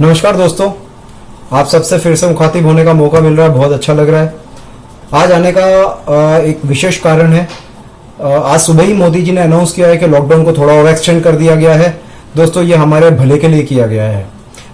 नमस्कार दोस्तों, आप सबसे फिर से मुखातिब होने का मौका मिल रहा है, बहुत अच्छा लग रहा है। आज आने का एक विशेष कारण है। आज सुबह ही मोदी जी ने अनाउंस किया है कि लॉकडाउन को थोड़ा और एक्सटेंड कर दिया गया है। दोस्तों, ये हमारे भले के लिए किया गया है।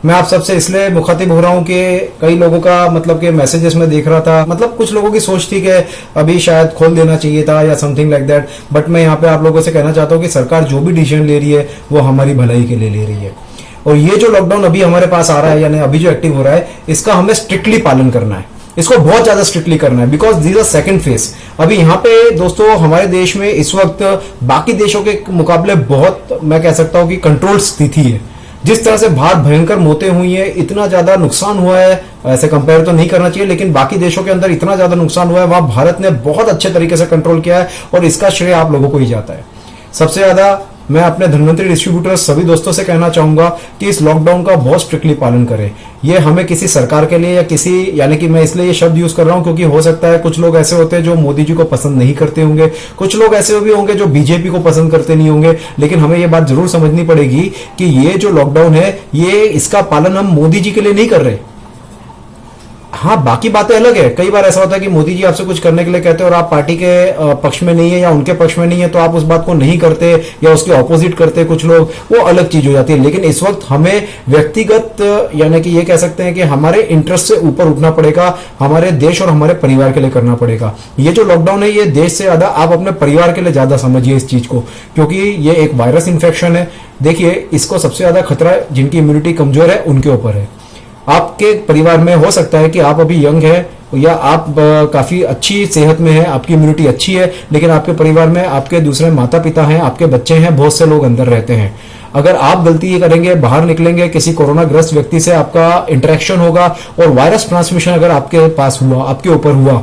मैं आप सबसे इसलिए मुखातिब हो रहा हूँ कि कई लोगों का मतलब कि मैसेजेस में देख रहा था, मतलब कुछ लोगों की सोच थी कि अभी शायद खोल देना चाहिए था या समथिंग लाइक दैट। बट मैं यहाँ पे आप लोगों से कहना चाहता हूँ कि सरकार जो भी डिसीजन ले रही है वो हमारी भलाई के लिए ले रही है। और ये जो लॉकडाउन अभी हमारे पास आ रहा है, यानी अभी जो एक्टिव हो रहा है, इसका हमें स्ट्रिक्टली पालन करना है। इसको बहुत ज्यादा स्ट्रिक्टली करना है, because this a second phase. अभी यहाँ पे दोस्तों हमारे देश में इस वक्त बाकी देशों के मुकाबले बहुत, मैं कह सकता हूँ कि कंट्रोल स्थिति है। जिस तरह से बाहर भयंकर मौतें हुई है, इतना ज्यादा नुकसान हुआ है, ऐसे कंपेयर तो नहीं करना चाहिए, लेकिन बाकी देशों के अंदर इतना ज्यादा नुकसान हुआ है, वहां भारत ने बहुत अच्छे तरीके से कंट्रोल किया है और इसका श्रेय आप लोगों को ही जाता है। सबसे ज्यादा मैं अपने धनवंतरी डिस्ट्रीब्यूटर सभी दोस्तों से कहना चाहूंगा कि इस लॉकडाउन का बहुत स्ट्रिक्टली पालन करें। ये हमें किसी सरकार के लिए या किसी, यानी कि मैं इसलिए ये शब्द यूज कर रहा हूं क्योंकि हो सकता है कुछ लोग ऐसे होते हैं जो मोदी जी को पसंद नहीं करते होंगे, कुछ लोग ऐसे भी होंगे जो बीजेपी को पसंद करते नहीं होंगे, लेकिन हमें ये बात जरूर समझनी पड़ेगी कि ये जो लॉकडाउन है, ये इसका पालन हम मोदी जी के लिए नहीं कर रहे। हाँ, बाकी बातें अलग है। कई बार ऐसा होता है कि मोदी जी आपसे कुछ करने के लिए कहते हैं और आप पार्टी के पक्ष में नहीं है या उनके पक्ष में नहीं है, तो आप उस बात को नहीं करते या उसके ऑपोजिट करते कुछ लोग, वो अलग चीज हो जाती है। लेकिन इस वक्त हमें व्यक्तिगत, यानी कि ये कह सकते हैं कि हमारे इंटरेस्ट से ऊपर उठना पड़ेगा, हमारे देश और हमारे परिवार के लिए करना पड़ेगा। ये जो लॉकडाउन है, ये देश से ज्यादा आप अपने परिवार के लिए ज्यादा समझिए इस चीज को, क्योंकि ये एक वायरस इन्फेक्शन है। देखिए, इसको सबसे ज्यादा खतरा जिनकी इम्यूनिटी कमजोर है उनके ऊपर है। आपके परिवार में हो सकता है कि आप अभी यंग है या आप काफी अच्छी सेहत में है, आपकी इम्यूनिटी अच्छी है, लेकिन आपके परिवार में आपके दूसरे माता पिता हैं, आपके बच्चे हैं, बहुत से लोग अंदर रहते हैं। अगर आप गलती ये करेंगे, बाहर निकलेंगे, किसी कोरोना ग्रस्त व्यक्ति से आपका इंटरेक्शन होगा और वायरस ट्रांसमिशन अगर आपके पास हुआ, आपके ऊपर हुआ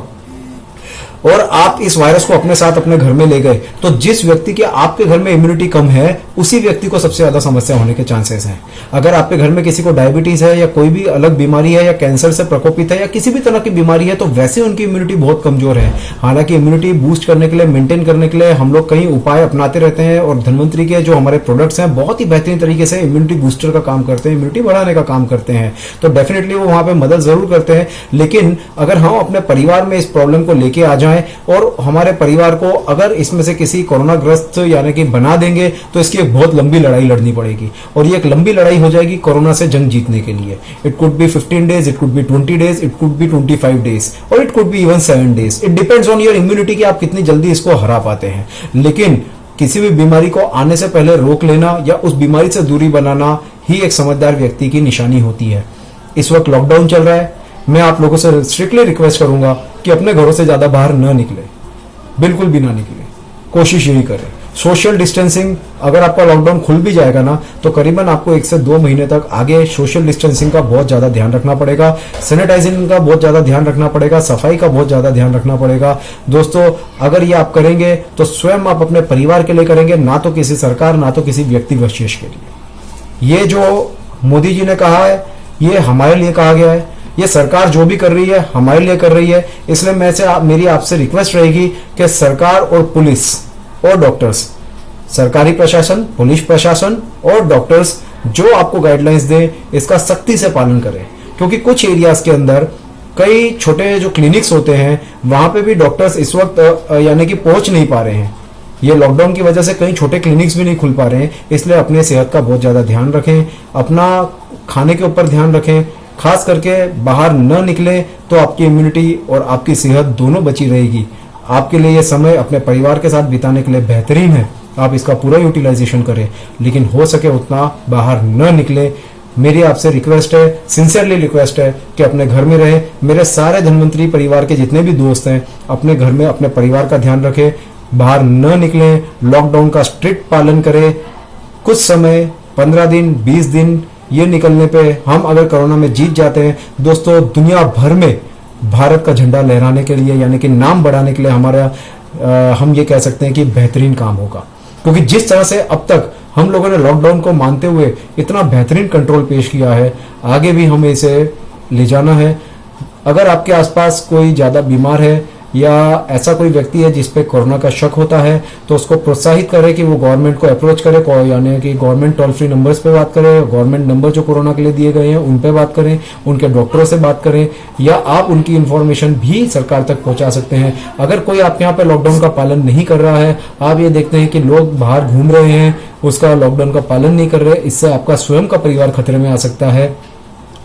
और आप इस वायरस को अपने साथ अपने घर में ले गए, तो जिस व्यक्ति के आपके घर में इम्यूनिटी कम है, उसी व्यक्ति को सबसे ज्यादा समस्या होने के चांसेस हैं। अगर आपके घर में किसी को डायबिटीज है या कोई भी अलग बीमारी है या कैंसर से प्रकोपित है या किसी भी तरह की बीमारी है, तो वैसे उनकी इम्यूनिटी बहुत कमजोर है। हालांकि इम्यूनिटी बूस्ट करने के लिए, मेंटेन करने के लिए हम लोग कई उपाय अपनाते रहते हैं और धनवंतरी के जो हमारे प्रोडक्ट्स हैं बहुत ही बेहतरीन तरीके से इम्यूनिटी बूस्टर का काम करते हैं, इम्यूनिटी बढ़ाने का काम करते हैं। तो डेफिनेटली वो वहां पर मदद जरूर करते हैं। लेकिन अगर हम अपने परिवार में इस प्रॉब्लम को लेके आ जाए और हमारे परिवार को अगर इसमें से किसी कोरोना ग्रस्त यानी कि बना देंगे, तो इसकी एक बहुत लंबी लड़ाई लड़नी पड़ेगी और ये एक लंबी लड़ाई हो जाएगी कोरोना से जंग जीतने के लिए। It could be 15 days, it could be 20 days, it could be 25 days और it could be even 7 days. It depends on your immunity कि आप कितनी जल्दी इसको हरा पाते हैं। लेकिन किसी भी बीमारी को आने से पहले रोक लेना या उस बीमारी से दूरी बनाना ही एक समझदार व्यक्ति की निशानी होती है। इस वक्त लॉकडाउन चल रहा है, मैं आप लोगों से स्ट्रिक्टली रिक्वेस्ट करूंगा कि अपने घरों से ज्यादा बाहर न निकले, बिल्कुल भी ना निकले। कोशिश यही करें। सोशल डिस्टेंसिंग, अगर आपका लॉकडाउन खुल भी जाएगा ना, तो करीबन आपको 1 से 2 महीने तक आगे सोशल डिस्टेंसिंग का बहुत ज्यादा ध्यान रखना पड़ेगा, सैनिटाइजिंग का बहुत ज्यादा ध्यान रखना पड़ेगा, सफाई का बहुत ज्यादा ध्यान रखना पड़ेगा। दोस्तों, अगर ये आप करेंगे तो स्वयं आप अपने परिवार के लिए करेंगे, ना तो किसी सरकार, ना तो किसी व्यक्ति विशेष के लिए। ये जो मोदी जी ने कहा है, ये हमारे लिए कहा गया है। ये सरकार जो भी कर रही है हमारे लिए कर रही है। इसलिए मेरी आपसे रिक्वेस्ट रहेगी कि सरकार और पुलिस और डॉक्टर्स, सरकारी प्रशासन, पुलिस प्रशासन और डॉक्टर्स जो आपको गाइडलाइंस दें, इसका सख्ती से पालन करें। क्योंकि कुछ एरियाज के अंदर कई छोटे जो क्लिनिक्स होते हैं, वहां पे भी डॉक्टर्स इस वक्त यानी कि पहुंच नहीं पा रहे हैं। ये लॉकडाउन की वजह से कई छोटे क्लिनिक्स भी नहीं खुल पा रहे हैं। इसलिए अपने सेहत का बहुत ज्यादा ध्यान रखें, अपना खाने के ऊपर ध्यान रखें, खास करके बाहर न निकले तो आपकी इम्यूनिटी और आपकी सेहत दोनों बची रहेगी। आपके लिए यह समय अपने परिवार के साथ बिताने के लिए बेहतरीन है, आप इसका पूरा यूटिलाइजेशन करें, लेकिन हो सके उतना बाहर न निकले। मेरी आपसे रिक्वेस्ट है, सिंसियरली रिक्वेस्ट है कि अपने घर में रहे। मेरे सारे धनवंतरी परिवार के जितने भी दोस्त हैं, अपने घर में अपने परिवार का ध्यान रखें, बाहर न निकलें, लॉकडाउन का स्ट्रिक्ट पालन करें। कुछ समय, 15 दिन, 20 दिन, ये निकलने पे हम अगर कोरोना में जीत जाते हैं, दोस्तों दुनिया भर में भारत का झंडा लहराने के लिए, यानी कि नाम बढ़ाने के लिए हमारा हम ये कह सकते हैं कि बेहतरीन काम होगा। क्योंकि जिस तरह से अब तक हम लोगों ने लॉकडाउन को मानते हुए इतना बेहतरीन कंट्रोल पेश किया है, आगे भी हमें इसे ले जाना है। अगर आपके आसपास कोई ज्यादा बीमार है या ऐसा कोई व्यक्ति है जिस पे कोरोना का शक होता है तो उसको प्रोत्साहित करें कि वो गवर्नमेंट को अप्रोच करे, यानी कि गवर्नमेंट टोल फ्री नंबर्स पे बात करें, गवर्नमेंट नंबर जो कोरोना के लिए दिए गए हैं उन पे बात करें, उनके डॉक्टरों से बात करें, या आप उनकी इंफॉर्मेशन भी सरकार तक पहुंचा सकते हैं। अगर कोई आपके यहाँ पे लॉकडाउन का पालन नहीं कर रहा है, आप ये देखते हैं कि लोग बाहर घूम रहे हैं, उसका लॉकडाउन का पालन नहीं कर रहे, इससे आपका स्वयं का परिवार खतरे में आ सकता है,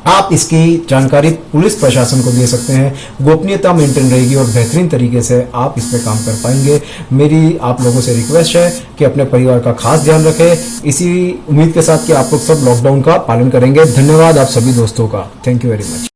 आप इसकी जानकारी पुलिस प्रशासन को दे सकते हैं। गोपनीयता मेंटेन रहेगी और बेहतरीन तरीके से आप इस पे काम कर पाएंगे। मेरी आप लोगों से रिक्वेस्ट है कि अपने परिवार का खास ध्यान रखें, इसी उम्मीद के साथ कि आप लोग सब लॉकडाउन का पालन करेंगे। धन्यवाद आप सभी दोस्तों का। Thank you very much.